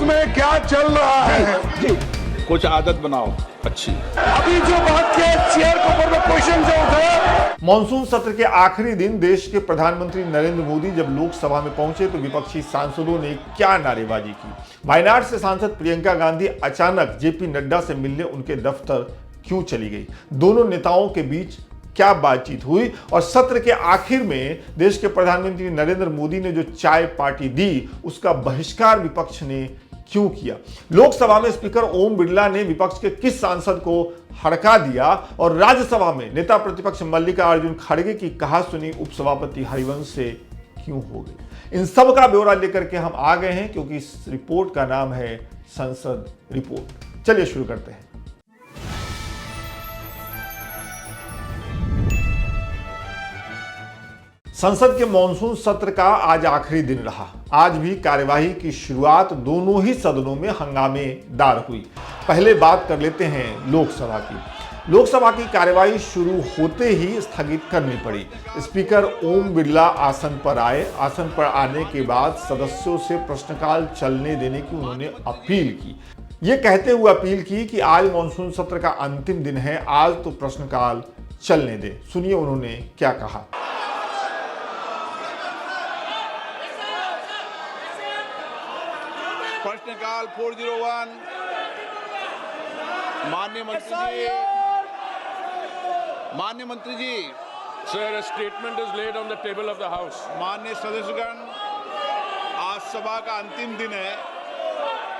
में क्या चल रहा है जी, कुछ आदत बनाओ अच्छी। अभी जो बात किया चेयर के ऊपर में क्वेश्चन जो उठा। मॉनसून सत्र के आखिरी दिन देश के प्रधानमंत्री नरेंद्र मोदी जब लोकसभा में पहुंचे तो विपक्षी सांसदों ने क्या नारेबाजी की। वायनाड से सांसद प्रियंका गांधी अचानक जेपी नड्डा से मिलने उनके दफ्तर क्यों चली गई, दोनों नेताओं के बीच क्या बातचीत हुई और सत्र के आखिर में देश के प्रधानमंत्री नरेंद्र मोदी ने जो चाय पार्टी दी उसका बहिष्कार विपक्ष ने क्यों किया। लोकसभा में स्पीकर ओम बिरला ने विपक्ष के किस सांसद को हड़का दिया और राज्यसभा में नेता प्रतिपक्ष मल्लिकार्जुन खड़गे की कहा सुनी उपसभापति हरिवंश से क्यों हो गई। इन सब का ब्यौरा लेकर के हम आ गए हैं क्योंकि इस रिपोर्ट का नाम है संसद रिपोर्ट। चलिए शुरू करते हैं। संसद के मॉनसून सत्र का आज आखिरी दिन रहा। आज भी कार्यवाही की शुरुआत दोनों ही सदनों में हंगामेदार हुई। पहले बात कर लेते हैं लोकसभा की। लोकसभा की कार्यवाही शुरू होते ही स्थगित करनी पड़ी। स्पीकर ओम बिरला आसन पर आए। आसन पर आने के बाद सदस्यों से प्रश्नकाल चलने देने की उन्होंने अपील की। ये कहते हुए अपील की कि आज मॉनसून सत्र का अंतिम दिन है, आज तो प्रश्नकाल चलने दें। सुनिए उन्होंने क्या कहा। प्रश्नकाल 401। माननीय मंत्री जी, Sir, a statement is laid on the table of the House. माननीय सदस्यगण, आज सभा का अंतिम दिन है।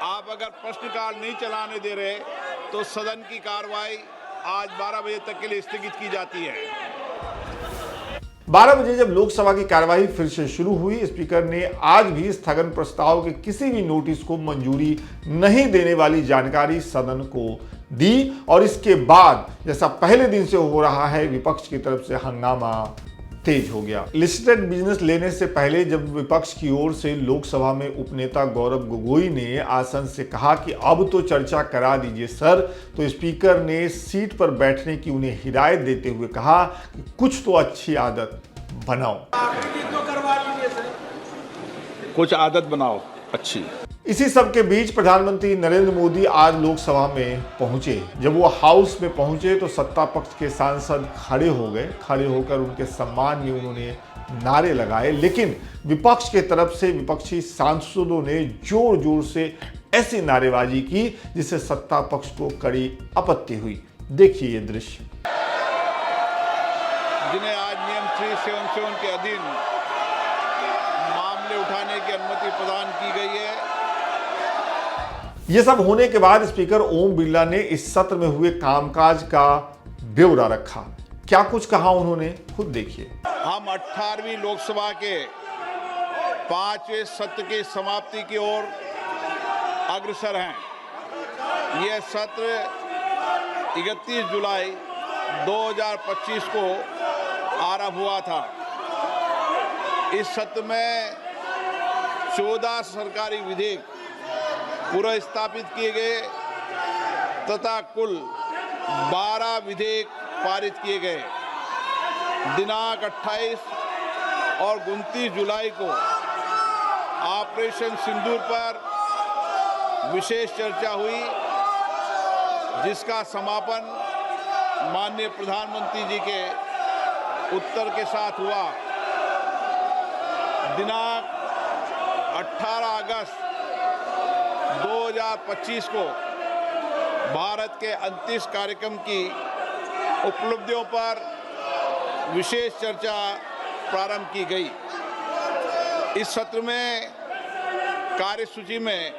आप अगर प्रश्नकाल नहीं चलाने दे रहे तो सदन की कार्रवाई आज 12 बजे तक के लिए स्थगित की जाती है। 12 बजे जब लोकसभा की कार्यवाही फिर से शुरू हुई, स्पीकर ने आज भी स्थगन प्रस्ताव के किसी भी नोटिस को मंजूरी नहीं देने वाली जानकारी सदन को दी और इसके बाद जैसा पहले दिन से हो रहा है विपक्ष की तरफ से हंगामा तेज हो गया। लिस्टेड बिजनेस लेने से पहले जब विपक्ष की ओर से लोकसभा में उपनेता गौरव गोगोई ने आसन से कहा कि अब तो चर्चा करा दीजिए सर, तो स्पीकर ने सीट पर बैठने की उन्हें हिदायत देते हुए कहा कि कुछ तो अच्छी आदत बनाओ। कुछ आदत बनाओ अच्छी। इसी सब के बीच प्रधानमंत्री नरेंद्र मोदी आज लोकसभा में पहुंचे। जब वो हाउस में पहुंचे तो सत्ता पक्ष के सांसद खड़े हो गए। खड़े होकर उनके सम्मान में उन्होंने नारे लगाए, लेकिन विपक्ष के तरफ से विपक्षी सांसदों ने जोर जोर से ऐसी नारेबाजी की जिससे सत्ता पक्ष को कड़ी आपत्ति हुई। देखिए ये दृश्य। जिन्हें आज नियम 377 के अधीन मामले उठाने की अनुमति प्रदान की गई है। ये सब होने के बाद स्पीकर ओम बिरला ने इस सत्र में हुए कामकाज का ब्यौरा रखा। क्या कुछ कहा उन्होंने, खुद देखिए। हम 18वीं लोकसभा के 5वें सत्र की समाप्ति की ओर अग्रसर हैं। यह सत्र 31 जुलाई 2025 को आरंभ हुआ था। इस सत्र में 14 सरकारी विधेयक पुनर्स्थापित किए गए तथा कुल 12 विधेयक पारित किए गए। दिनांक 28 और 29 जुलाई को ऑपरेशन सिंदूर पर विशेष चर्चा हुई, जिसका समापन माननीय प्रधानमंत्री जी के उत्तर के साथ हुआ। दिनांक 18 अगस्त 2025 को भारत के अंतरिक्ष कार्यक्रम की उपलब्धियों पर विशेष चर्चा प्रारंभ की गई। इस सत्र में कार्यसूची में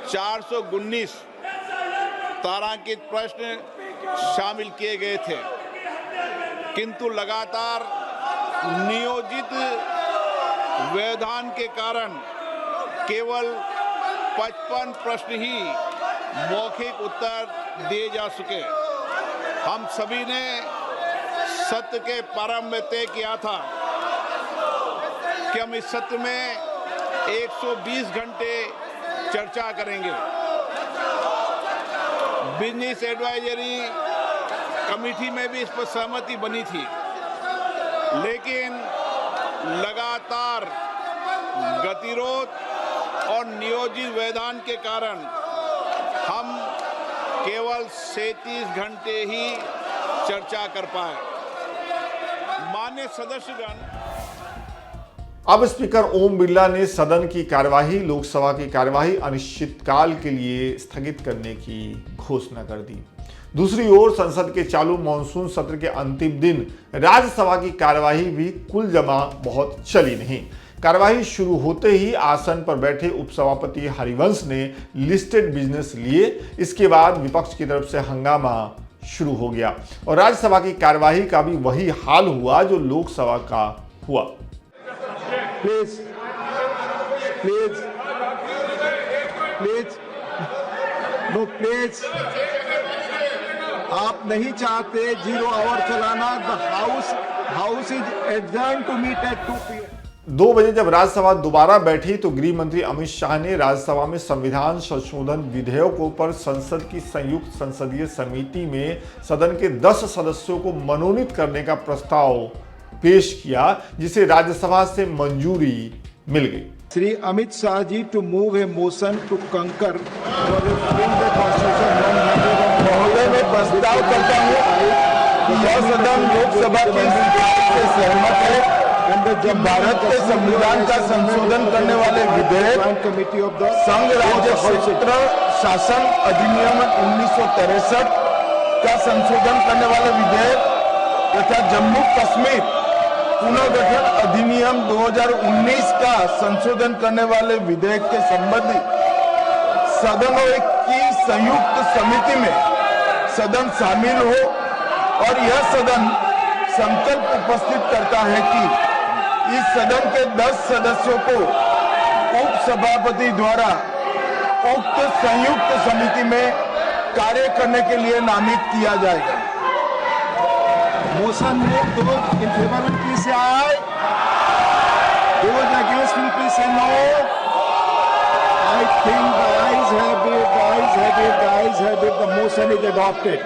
419 तारांकित प्रश्न शामिल किए गए थे, किंतु लगातार नियोजित व्यवधान के कारण केवल 55 प्रश्न ही मौखिक उत्तर दिए जा सके। हम सभी ने सत्र के प्रारंभ में तय किया था कि हम इस सत्र में 120 घंटे चर्चा करेंगे। बिजनेस एडवाइजरी कमेटी में भी इस पर सहमति बनी थी, लेकिन लगातार गतिरोध और नियोजित व्यवधान के कारण हम केवल 37 घंटे ही चर्चा कर पाए। माननीय सदस्यगण, अब स्पीकर ओम बिरला ने सदन की कार्यवाही, लोकसभा की कार्यवाही अनिश्चितकाल के लिए स्थगित करने की घोषणा कर दी। दूसरी ओर संसद के चालू मॉनसून सत्र के अंतिम दिन राज्यसभा की कार्यवाही भी कुल जमा बहुत चली नहीं। कार्यवाही शुरू होते ही आसन पर बैठे उपसभापति हरिवंश ने लिस्टेड बिजनेस लिए। इसके बाद विपक्ष की तरफ से हंगामा शुरू हो गया और राज्यसभा की कार्यवाही का भी वही हाल हुआ जो लोकसभा का हुआ। Please please please no please, आप नहीं चाहते 0 आवर चलाना। The house is adjourn to meet at 2 PM। 2 बजे जब राज्यसभा दोबारा बैठी तो गृह मंत्री अमित शाह ने राज्यसभा में संविधान संशोधन विधेयकों पर संसद की संयुक्त संसदीय समिति में सदन के 10 सदस्यों को मनोनीत करने का प्रस्ताव पेश किया, जिसे राज्यसभा से मंजूरी मिल गई। Shri Amit Shah ji to move a motion to concur महोदय, मैं प्रस्ताव करता हूँ कि यह सदन लोकसभा की से सहमत है जब भारत के संविधान का संशोधन करने वाले विधेयक संघ राज्य क्षेत्र शासन अधिनियम 1963 का संशोधन करने वाले विधेयक तथा जम्मू कश्मीर पुनर्गठन अधिनियम 2019 का संशोधन करने वाले विधेयक के संबंधी सदनों की संयुक्त समिति में सदन शामिल हो और यह सदन संकल्प उपस्थित करता है कि इस सदन के 10 सदस्यों को उपसभापति द्वारा उक्त संयुक्त समिति में कार्य करने के लिए नामित किया जाएगा। मोशन में those in favor will please say aye. Those against will please say no. I think the ayes have it, the ayes have it, the ayes have it. The motion is adopted.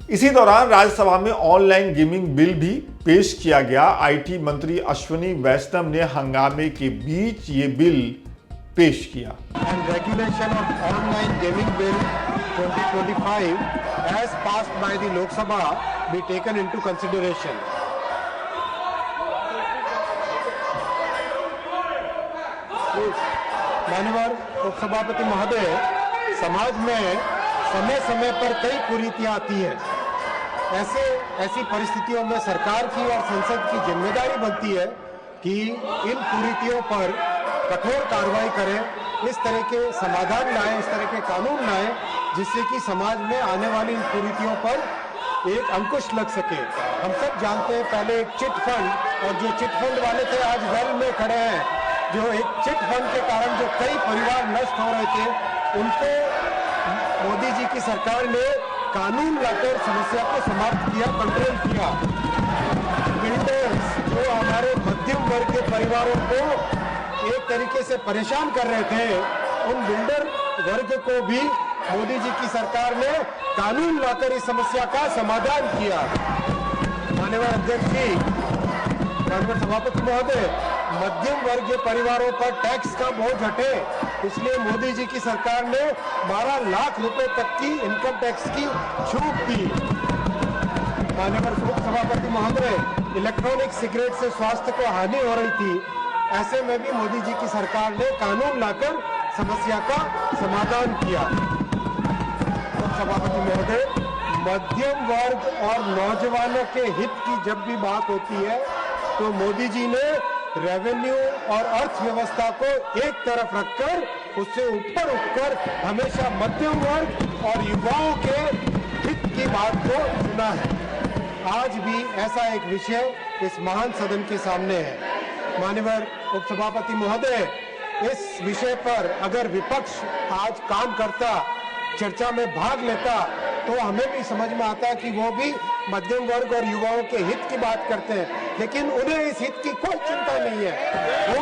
इसी दौरान राज्यसभा में online gaming bill भी पेश किया गया। IT मंत्री अश्विनी वैष्णव ने हंगामे के बीच ये बिल पेश किया। And regulation of online gaming bill 2025 as passed by the Lok Sabha be taken into consideration. माननीय उपसभापति महोदय, समाज में समय समय पर कई कुरीतियां आती हैं। ऐसी परिस्थितियों में सरकार की और संसद की जिम्मेदारी बनती है कि इन कुरीतियों पर कठोर कार्रवाई करें, इस तरह के समाधान लाएं, इस तरह के कानून लाएं, जिससे कि समाज में आने वाली इन कुरीतियों पर एक अंकुश लग सके। हम सब जानते हैं पहले एक चिट फंड, और जो चिट फंड वाले थे आज वेल में खड़े हैं। जो एक चिट फंड के कारण जो कई परिवार नष्ट हो रहे थे, उनको मोदी जी की सरकार ने कानून लाकर समस्या को समाप्त किया, कंट्रोल किया। बिल्डर्स जो हमारे मध्यम वर्ग के परिवारों को एक तरीके से परेशान कर रहे थे, उन बिल्डर वर्ग को भी मोदी जी की सरकार ने कानून लाकर इस समस्या का समाधान किया। माननीय अध्यक्ष जी, माननीय सभापति महोदय, मध्यम वर्गीय परिवारों पर टैक्स का बोझ हटे, इसलिए मोदी जी की सरकार ने 12 लाख रुपए तक की इनकम टैक्स की छूट दी। माननीय सभापति महोदय, इलेक्ट्रॉनिक सिगरेट से स्वास्थ्य को हानि हो रही थी, ऐसे में भी मोदी जी की सरकार ने कानून लाकर समस्या का समाधान किया। सभापति महोदय, मध्यम वर्ग और नौजवानों के हित की जब भी बात होती है तो मोदी जी ने रेवेन्यू और अर्थव्यवस्था को एक तरफ रखकर उससे ऊपर उठकर हमेशा मध्यम वर्ग और युवाओं के हित की बात को सुना है। आज भी ऐसा एक विषय इस महान सदन के सामने है। माननीय उपसभापति महोदय, इस विषय पर अगर विपक्ष आज काम करता, चर्चा में भाग लेता, तो हमें भी समझ में आता कि वो भी मध्यम वर्ग और युवाओं के हित की बात करते हैं, लेकिन उन्हें इस हित की कोई चिंता नहीं है। वो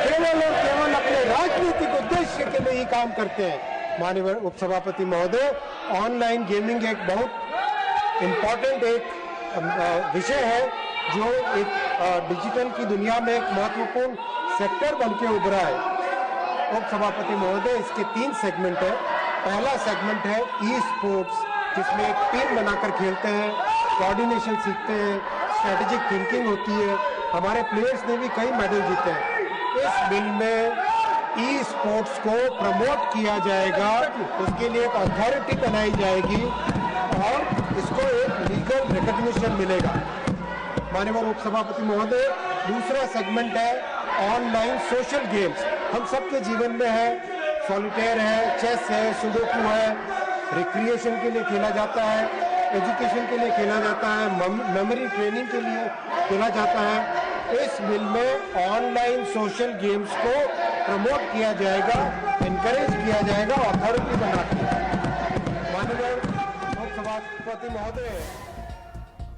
केवल और केवल अपने राजनीतिक उद्देश्य के लिए ही काम करते हैं। माननीय उपसभापति महोदय, ऑनलाइन गेमिंग एक बहुत इम्पोर्टेंट एक विषय है जो एक डिजिटल की दुनिया में एक महत्वपूर्ण सेक्टर बन के उभरा है। उप सभापति महोदय, इसके 3 सेगमेंट है। पहला सेगमेंट है ई स्पोर्ट्स, जिसमें एक टीम बनाकर खेलते हैं, कोऑर्डिनेशन सीखते हैं, स्ट्रेटेजिक थिंकिंग होती है। हमारे प्लेयर्स ने भी कई मेडल जीते हैं। इस बिल में ई स्पोर्ट्स को प्रमोट किया जाएगा, उसके लिए एक अथॉरिटी बनाई जाएगी और इसको एक लीगल रिकॉग्निशन मिलेगा। माननीय उप सभापति महोदय, दूसरा सेगमेंट है ऑनलाइन सोशल गेम्स। हम सबके जीवन में है, सॉलिटेयर है, चेस है, सुडोकू है, रिक्रिएशन के लिए खेला जाता है, एजुकेशन के लिए खेला जाता है, मेमोरी ट्रेनिंग के लिए खेला जाता है। इस बिल में ऑनलाइन सोशल गेम्स को प्रमोट किया जाएगा, एनकरेज किया जाएगा, अथॉरिटी बना के। माननीय उप सभापति महोदय,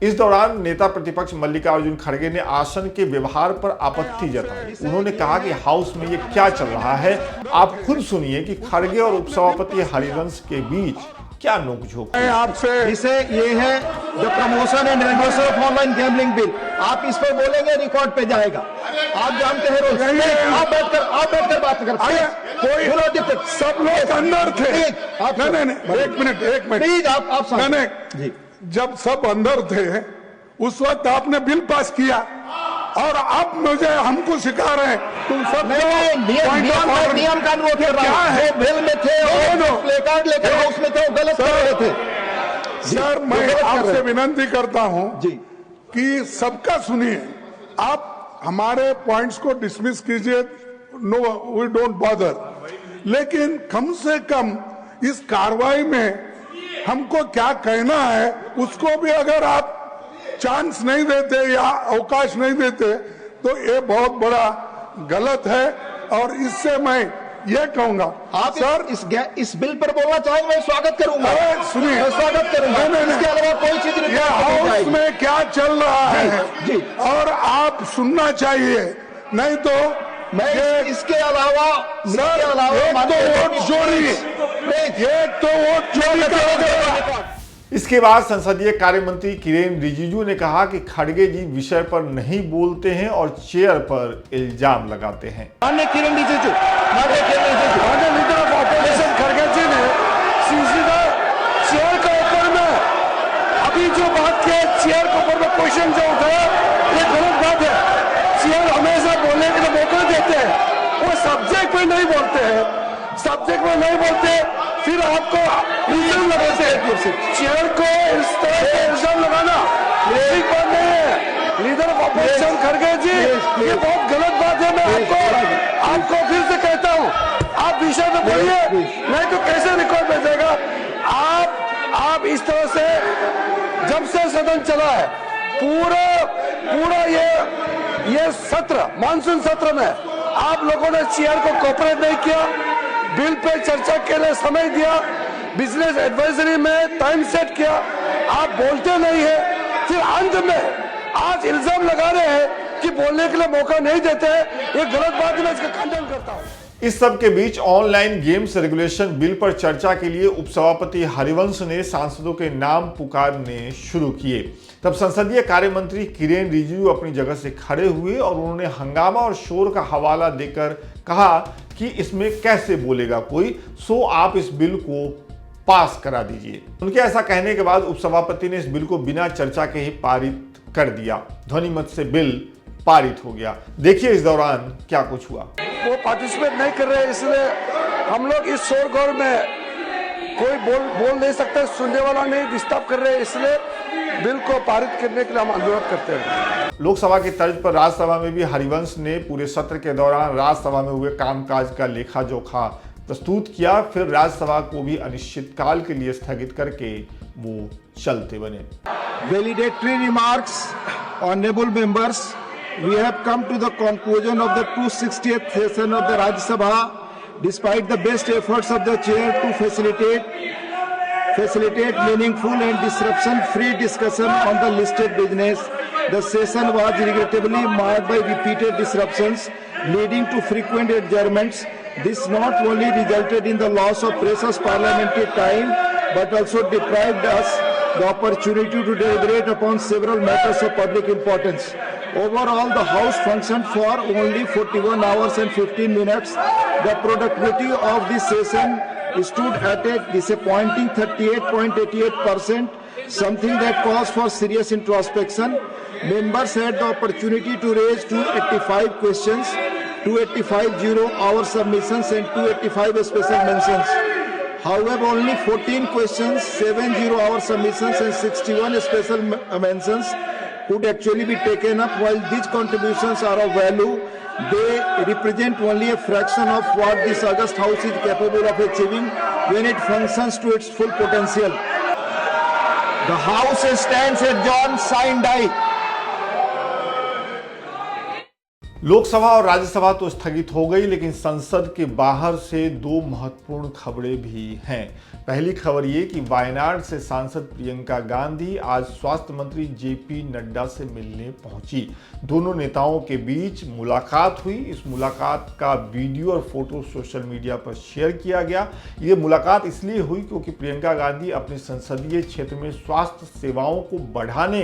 इस दौरान नेता प्रतिपक्ष मल्लिकार्जुन खड़गे ने आसन के व्यवहार पर आपत्ति जताई। उन्होंने कहा कि हाउस में ये क्या चल रहा है, आप खुद सुनिए कि खड़गे और उपसभापति हरिवंश के बीच क्या नोकझोंक है। आपसे इसे ये है the promotion and endorser of online gambling bill. आप इस पर बोलेंगे, रिकॉर्ड पे जाएगा। आप जानते हैं रोज। आप बैठकर बात कर। कोई सब लोग अंदर थे। नहीं, एक मिनट प्लीज आप नहीं, जब सब अंदर थे उस वक्त आपने बिल पास किया और अब मुझे हमको सिखा रहे हैं तुम सब नियम का अनुरोध कर रहा हूं। जो बिल में थे और प्ले कार्ड लेकर हाउस में थे, वो गलत कर रहे थे। सर, मैं आपसे विनती करता हूं जी कि सबका सुनिए। आप हमारे पॉइंट्स को डिसमिस कीजिए, नो वी डोंट बॉदर, लेकिन कम से कम इस कार्रवाई में हमको क्या कहना है उसको भी अगर आप चांस नहीं देते या अवकाश नहीं देते तो ये बहुत बड़ा गलत है। और इससे मैं ये कहूंगा, आप सर इस बिल पर बोलना चाहेंगे, मैं स्वागत करूंगा। सुनिए, मैं स्वागत करूंगा। नहीं, इसके अलावा कोई चीज नहीं। ये हाउस में क्या चल रहा है जी, और आप सुनना चाहिए, नहीं तो मैं इसके अलावा एक तो वोट चोरी, एक तो वोट चोरी का। इसके बाद संसदीय कार्य मंत्री किरेन रिजिजू ने कहा कि खड़गे जी विषय पर नहीं बोलते हैं और चेयर पर इल्जाम लगाते हैं। माननीय Kiren Rijiju, leader of opposition खड़गे जी ने सीधा चेयर के ऊपर में अभी जो बात की, चेयर के ऊपर में क्वेश्चन जो उठाया, ये गलत बात है। चेयर हमेशा बोलने के लिए मौका देते हैं, वो सब्जेक्ट में नहीं बोलते हैं। सब्जेक्ट में नहीं बोलते फिर आपको इल्जाम लगाते हैं। चेयर को इस तरह से इल्जाम लगाना ठीक बात नहीं है। लीडर ऑफ ऑपोजिशन खड़गे जी, ये बहुत गलत बात है। मैं आपको फिर से कहता हूँ, आप विषय में बोलिए, नहीं तो कैसे रिकॉर्ड भेजेगा। आप इस तरह से जब से सदन चला है, पूरा ये सत्र, मानसून सत्र में आप लोगों ने चेयर को कोऑपरेट नहीं किया, बिल पे चर्चा के लिए समय दिया, बिजनेस एडवाइजरी में टाइम सेट किया, आप बोलते नहीं है। फिर अंत में आज इल्जाम लगा रहे हैं कि बोलने के लिए मौका नहीं देते हैं। ये गलत बात है, मैं इसका खंडन करता हूं। इस सब के बीच ऑनलाइन गेम्स रेगुलेशन बिल पर चर्चा के लिए उपसभापति हरिवंश ने सांसदों के नाम पुकारने शुरू किए। तब संसदीय कार्य मंत्री किरेन रिजिजू अपनी जगह से खड़े हुए और उन्होंने हंगामा और शोर का हवाला देकर कहा कि इसमें कैसे बोलेगा कोई, सो आप इस बिल को पास करा दीजिए। उनके ऐसा कहने के बाद उपसभापति ने इस बिल को बिना चर्चा के ही पारित कर दिया। ध्वनिमत से बिल पारित हो गया। देखिए इस दौरान क्या कुछ हुआ। वो पार्टिसिपेट नहीं कर रहे, इसलिए हम लोग इस शोरगुल में कोई बोल नहीं सकता, सुनने वाला नहीं, डिस्टर्ब कर रहे हैं, इसलिए बिल को पारित करने के लिए हम अनुरोध करते हैं। लोकसभा की तर्ज पर राज्यसभा में भी हरिवंश ने पूरे सत्र के दौरान राज्यसभा में हुए कामकाज का लेखा जोखा प्रस्तुत किया। फिर राज्यसभा को भी अनिश्चितकाल के लिए स्थगित करके वो चलते बने। Valedictory remarks, honorable members, we have come to the conclusion of the 260th session of the Rajya Sabha. Despite the best efforts of the chair to facilitate meaningful and disruption-free discussion on the listed business, the session was regrettably marred by repeated disruptions, leading to frequent adjournments. This not only resulted in the loss of precious parliamentary time, but also deprived us the opportunity to deliberate upon several matters of public importance. Overall, the House functioned for only 41 hours and 15 minutes. The productivity of this session stood at a disappointing 38.88%, something that calls for serious introspection. Members had the opportunity to raise 285 questions, 285 zero-hour submissions and 285 special mentions. However, only 14 questions, 7 zero-hour submissions and 61 special mentions could actually be taken up. While these contributions are of value, they represent only a fraction of what this august House is capable of achieving when it functions to its full potential. The House stands adjourned, signed die. Lok Sabha और राज्यसभा तो स्थगित हो गई, लेकिन संसद के बाहर से दो महत्वपूर्ण खबरें भी हैं। पहली खबर ये कि वायनाड से सांसद प्रियंका गांधी आज स्वास्थ्य मंत्री जेपी नड्डा से मिलने पहुंची। दोनों नेताओं के बीच मुलाकात हुई। इस मुलाकात का वीडियो और फोटो सोशल मीडिया पर शेयर किया गया। ये मुलाकात इसलिए हुई क्योंकि प्रियंका गांधी अपने संसदीय क्षेत्र में स्वास्थ्य सेवाओं को बढ़ाने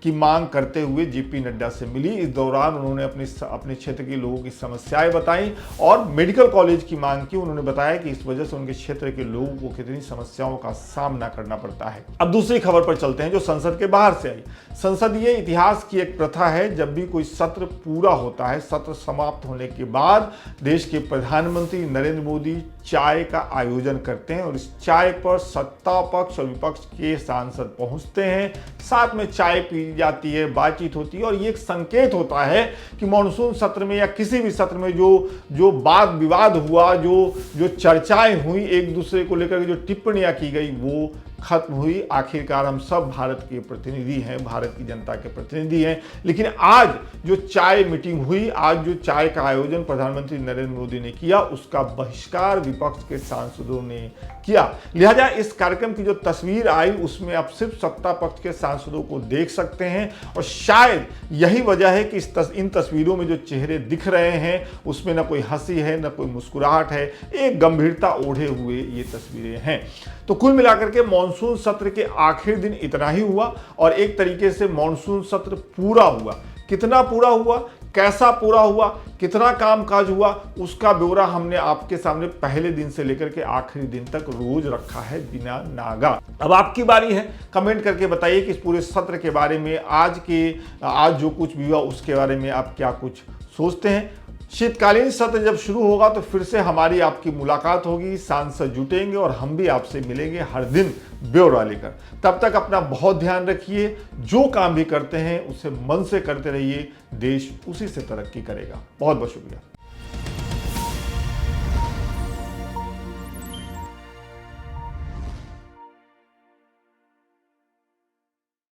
की मांग करते हुए जेपी नड्डा से मिली। इस दौरान उन्होंने अपने क्षेत्र के लोगों की समस्याएं बताई और मेडिकल कॉलेज की मांग की। उन्होंने बताया कि इस वजह से उनके क्षेत्र के लोगों को कितनी समस्याओं का सामना करना पड़ता है। अब दूसरी खबर पर चलते हैं जो संसद के बाहर से आई। संसदीय इतिहास की एक प्रथा है, जब भी कोई सत्र पूरा होता है, सत्र समाप्त होने के बाद देश के प्रधानमंत्री नरेंद्र मोदी चाय का आयोजन करते हैं और इस चाय पर सत्ता पक्ष और विपक्ष के सांसद पहुंचते हैं। साथ में चाय पी जाती है, बातचीत होती है और ये एक संकेत होता है कि मॉनसून सत्र में या किसी भी सत्र में जो वाद विवाद हुआ, जो चर्चाएं हुई, एक दूसरे को लेकर जो टिप्पणियां की गई, वो खत्म हुई। आखिरकार हम सब भारत के प्रतिनिधि हैं, भारत की जनता के प्रतिनिधि हैं। लेकिन आज जो चाय मीटिंग हुई, आज जो चाय का आयोजन प्रधानमंत्री नरेंद्र मोदी ने किया, उसका बहिष्कार विपक्ष के सांसदों ने किया। लिहाजा इस कार्यक्रम की जो तस्वीर आई उसमें आप सिर्फ सत्ता पक्ष के सांसदों को देख सकते हैं और शायद यही वजह है कि इन तस्वीरों में जो चेहरे दिख रहे हैं उसमें न कोई हंसी है, न कोई मुस्कुराहट है, एक गंभीरता ओढ़े हुए ये तस्वीरें हैं। तो कुल मिलाकर के मॉनसून सत्र के आखिर दिन इतना ही हुआ और एक तरीके से मॉनसून सत्र पूरा हुआ। कितना पूरा हुआ, कैसा पूरा हुआ, कितना कामकाज हुआ, उसका ब्यौरा हमने आपके सामने पहले दिन से लेकर के आखिरी दिन तक रोज रखा है बिना नागा। अब आपकी बारी है, कमेंट करके बताइए कि इस पूरे सत्र के बारे में, आज जो कुछ भी हुआ उसके बारे में आप क्या कुछ सोचते हैं। शीतकालीन सत्र जब शुरू होगा तो फिर से हमारी आपकी मुलाकात होगी, सांसद जुटेंगे और हम भी आपसे मिलेंगे हर दिन ब्यौरा लेकर। तब तक अपना बहुत ध्यान रखिए, जो काम भी करते हैं उसे मन से करते रहिए, देश उसी से तरक्की करेगा। बहुत बहुत शुक्रिया।